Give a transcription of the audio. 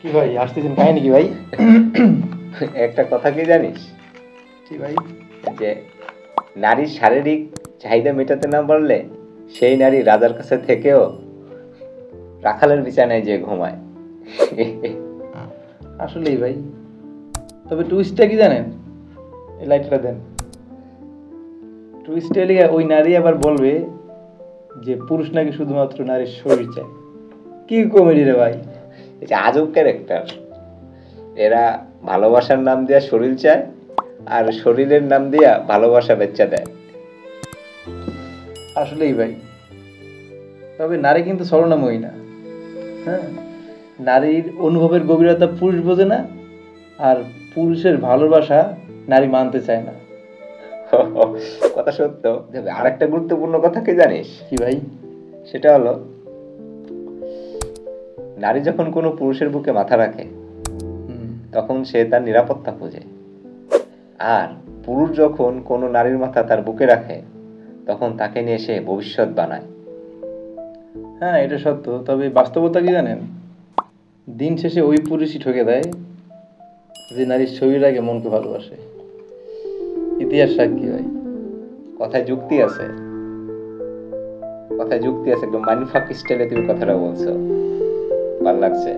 কি ভাই আসতেছেন কাহিনী কি ভাই? একটা কথা কি জানিস, কি ভাই? যে নারীর শারীরিক চাহিদা মেটাতে না পারলে সেই নারী রাজার কাছে থেকেও রাখালের বিছানায় যে ঘুমায়। আসলেই ভাই, তবে টুইস্টটা কি জানেন? এই লাইটটা দেন। টুইস্টে লিগে ওই নারী আবার বলবে যে পুরুষ নাকি শুধুমাত্র নারীর শরীর চায়। কি কমেডি রে ভাই! এই যে আজব ক্যারেক্টার, এরা ভালোবাসার নাম দিয়া শরীর চায় আর শরীরের নাম দিয়া ভালোবাসা বেচা দেয়। আসলেই ভাই, তবে নারী কিন্তু ছলনাময়ী না। হ্যাঁ, নারীর অনুভবের গভীরতা পুরুষ বোঝে না, আর পুরুষের ভালোবাসা নারী মানতে চায় না। কথা সত্য। তবে আরেকটা গুরুত্বপূর্ণ কথা কি জানিস? কি ভাই? সেটা হলো, নারী যখন কোনো পুরুষের বুকে মাথা রাখে তখন সে তার নিরাপত্তা খোঁজে, আর পুরুষ যখন কোনো নারীর মাথা তার বুকে রাখে তখন তাকে নিয়ে সে ভবিষ্যৎ বানায়। হ্যাঁ, এটা সত্য, তবে বাস্তবতা কি জানেন? দিন শেষে ওই পুরুষই ঠকে দেয় যে নারীর ছবির আগে মনকে ভালোবাসে। ইতিহাস সাক্ষী ভাই। কথায় যুক্তি আছে, কথায় যুক্তি আছে, একদম মাইন্ডফাক স্টাইলে তুমি কথাটা বলছো, ভালো লাগছে।